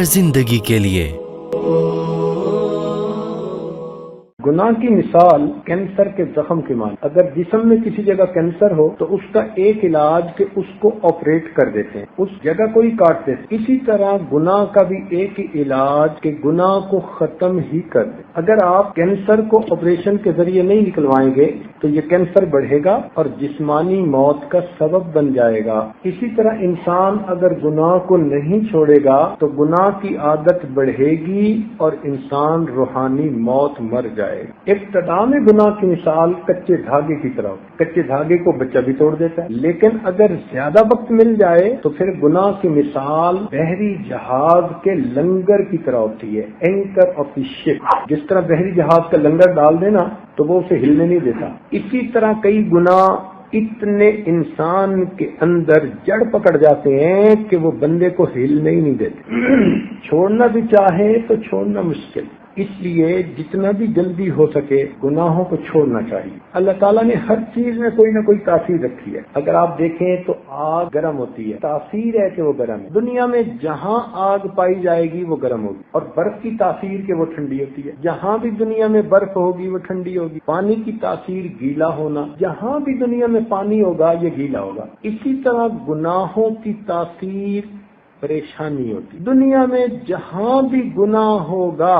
बेहतर जिंदगी के लिए। गुनाह की मिसाल कैंसर के जख्म की मान। अगर जिस्म में किसी जगह कैंसर हो तो उसका एक इलाज कि उसको ऑपरेट कर देते हैं, उस जगह को ही काट देते हैं। इसी तरह गुनाह का भी एक ही इलाज कि गुनाह को खत्म ही कर दे। अगर आप कैंसर को ऑपरेशन के जरिए नहीं निकलवाएंगे तो ये कैंसर बढ़ेगा और जिस्मानी मौत का सबब बन जाएगा। इसी तरह इंसान अगर गुनाह को नहीं छोड़ेगा तो गुनाह की आदत बढ़ेगी और इंसान रूहानी मौत मर जाएगा। इब्तिदा में गुनाह की मिसाल कच्चे धागे की तरह होती है। कच्चे धागे को बच्चा भी तोड़ देता है, लेकिन अगर ज्यादा वक्त मिल जाए तो फिर गुनाह की मिसाल बहरी जहाज के लंगर की तरह होती है, एंकर ऑफ द शिप। जिस तरह बहरी जहाज का लंगर डाल देना तो वो उसे हिलने नहीं देता, इसी तरह कई गुनाह इतने इंसान के अंदर जड़ पकड़ जाते हैं कि वो बंदे को हिलने ही नहीं देते। छोड़ना भी चाहे तो छोड़ना मुश्किल, इसलिए जितना भी जल्दी हो सके गुनाहों को छोड़ना चाहिए। अल्लाह ताला ने हर चीज में कोई ना कोई तासीर रखी है। अगर आप देखें तो आग गर्म होती है, तासीर है कि वो गर्म है। दुनिया में जहां आग पाई जाएगी वो गर्म होगी, और बर्फ की तासीर के वो ठंडी होती है। जहां भी दुनिया में बर्फ होगी वो ठंडी होगी। पानी की तासीर गीला होना, जहां भी दुनिया में पानी होगा ये गीला होगा। इसी तरह गुनाहों की तासीर परेशानी होती। दुनिया में जहां भी गुनाह होगा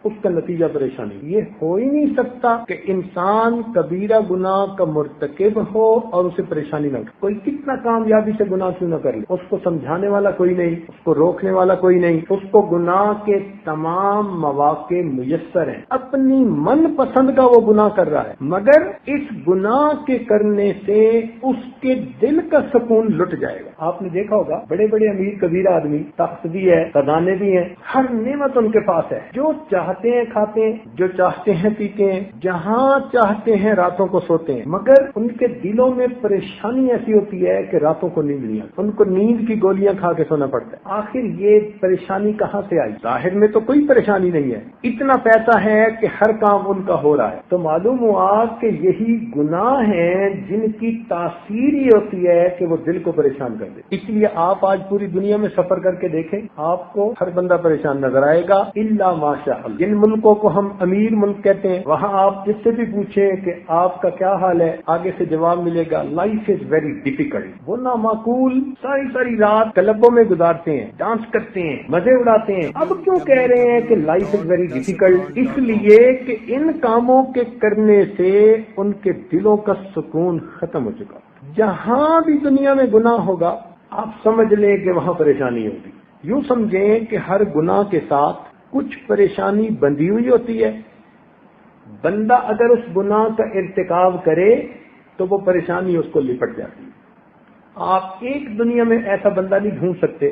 उसका नतीजा परेशानी। ये हो ही नहीं सकता कि इंसान कबीरा गुनाह का मुर्तकिब हो और उसे परेशानी न हो। कोई कितना कामयाबी से गुनाह क्यों न कर ले, उसको समझाने वाला कोई नहीं, उसको रोकने वाला कोई नहीं, उसको गुनाह के तमाम मौके मुयस्सर हैं। अपनी मन पसंद का वो गुनाह कर रहा है, मगर इस गुनाह के करने से उसके दिल का सुकून लुट जाएगा। आपने देखा होगा बड़े बड़े अमीर कबीरा आदमी, तख्त भी है, खजाने भी हैं, हर नेमत उनके पास है, जो चाहते हैं खाते हैं, जो चाहते हैं पीते हैं, जहां चाहते हैं रातों को सोते हैं, मगर उनके दिलों में परेशानी ऐसी होती है कि रातों को नींद नहीं आती, उनको नींद की गोलियां खा के सोना पड़ता है। आखिर ये परेशानी कहां से आई? जाहिर में तो कोई परेशानी नहीं है, इतना पैसा है कि हर काम उनका हो रहा है। तो मालूम हुआ कि यही गुनाह है जिनकी तासीर ही होती है कि वो दिल को परेशान कर दे। इसलिए आप आज पूरी दुनिया में सफर करके देखें, आपको हर बंदा परेशान नजर आएगा, इल्ला माशा। जिन मुल्कों को हम अमीर मुल्क कहते हैं, वहाँ आप जिससे भी पूछें कि आपका क्या हाल है, आगे से जवाब मिलेगा लाइफ इज वेरी डिफिकल्ट। वो नामाकूल सारी सारी रात क्लबों में गुजारते हैं, डांस करते हैं, मजे उड़ाते हैं। अब क्यों कह रहे हैं कि लाइफ इज वेरी डिफिकल्ट? इसलिए कि इन कामों के करने से उनके दिलों का सुकून खत्म हो चुका। जहां भी दुनिया में गुनाह होगा आप समझ लें कि वहां परेशानी होगी। यूं समझें कि हर गुनाह के साथ कुछ परेशानी बंधी हुई होती है। बंदा अगर उस गुनाह का इर्तिकाब करे तो वो परेशानी उसको लिपट जाती है। आप एक दुनिया में ऐसा बंदा नहीं ढूंढ सकते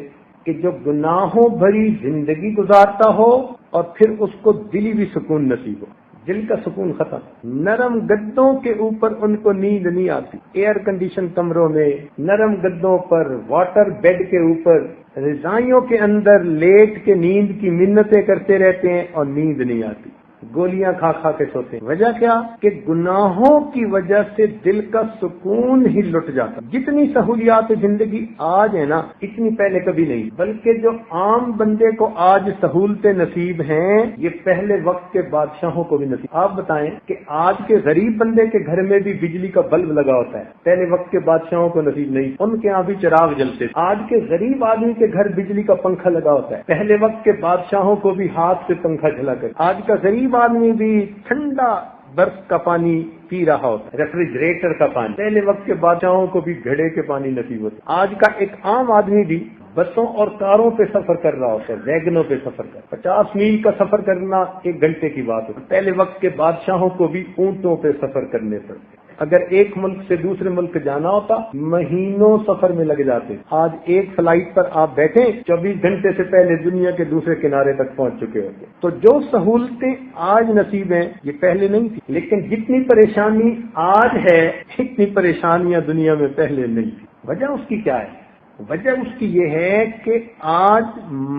कि जो गुनाहों भरी जिंदगी गुजारता हो और फिर उसको दिली भी सुकून नसीब हो। दिल का सुकून खत्म। नरम गद्दों के ऊपर उनको नींद नहीं आती, एयर कंडीशन कमरों में, नरम गद्दों पर, वाटर बेड के ऊपर, रजाइयों के अंदर लेट के नींद की मिन्नतें करते रहते हैं और नींद नहीं आती। गोलियां खा खा के सोते हैं। वजह क्या? कि गुनाहों की वजह से दिल का सुकून ही लुट जाता। जितनी सहूलियात जिंदगी आज है ना, इतनी पहले कभी नहीं। बल्कि जो आम बंदे को आज सहूलतें नसीब हैं, ये पहले वक्त के बादशाहों को भी नसीब। आप बताएं कि आज के गरीब बंदे के घर में भी बिजली का बल्ब लगा होता है, पहले वक्त के बादशाहों को नसीब नहीं, उनके यहाँ भी चिराग जलते। आज के गरीब आदमी के घर बिजली का पंखा लगा होता है, पहले वक्त के बादशाहों को भी हाथ से पंखा झलाकर। आज का गरीब आदमी भी ठंडा बर्फ का पानी पी रहा होता है, रेफ्रिजरेटर का पानी। पहले वक्त के बादशाहों को भी घड़े के पानी नसीब होता। आज का एक आम आदमी भी बसों और कारों पे सफर कर रहा होता है, वैगनों पे सफर कर 50 मील का सफर करना 1 घंटे की बात होती। पहले वक्त के बादशाहों को भी ऊंटों पे सफर करने पड़ते। अगर एक मुल्क से दूसरे मुल्क जाना होता महीनों सफर में लग जाते। आज एक फ्लाइट पर आप बैठे 24 घंटे से पहले दुनिया के दूसरे किनारे तक पहुंच चुके होते। तो जो सहूलतें आज नसीब हैं ये पहले नहीं थी, लेकिन जितनी परेशानी आज है इतनी परेशानियां दुनिया में पहले नहीं थी। वजह उसकी क्या है? وجہ اس کی یہ ہے کہ آج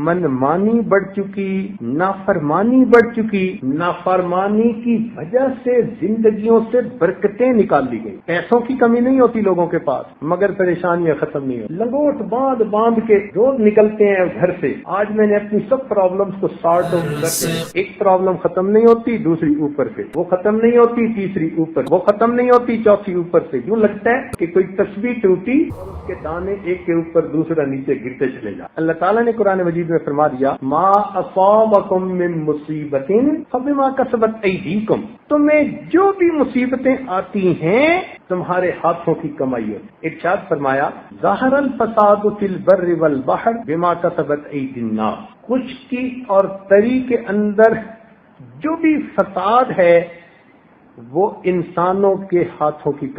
منمانی بڑھ چکی، نافرمانی بڑھ چکی، نافرمانی کی وجہ سے زندگیوں سے برکتیں نکال لی گئی۔ پیسوں کی کمی نہیں ہوتی لوگوں کے پاس، مگر پریشانیاں ختم نہیں ہوتی۔ لنگوٹ باندھ کے روز نکلتے ہیں گھر سے، آج میں نے اپنی سب پرابلمس کو سارٹ آؤٹ کر کے، ایک پرابلم ختم نہیں ہوتی دوسری اوپر سے، وہ ختم نہیں ہوتی تیسری اوپر، وہ ختم نہیں ہوتی چوتھی اوپر سے۔ یوں لگتا ہے کہ کوئی تسبیح ٹوٹی اور اس کے دانے ایک کے اوپر دوسرا نیچے گرتے چلے جا۔ اللہ تعالیٰ نے قرآن مجید میں فرما دیا، ما اصابکم من مصیبت فبما کسبت ایدیکم، تمہیں جو بھی مصیبتیں آتی ہیں تمہارے ہاتھوں کی کمائی ہے۔ ارشاد فرمایا، ظاہر الفساد فی البر والبحر بما کسبت ایدی الناس، خشکی اور تری کے اندر جو بھی فساد ہے وہ انسانوں کے ہاتھوں کی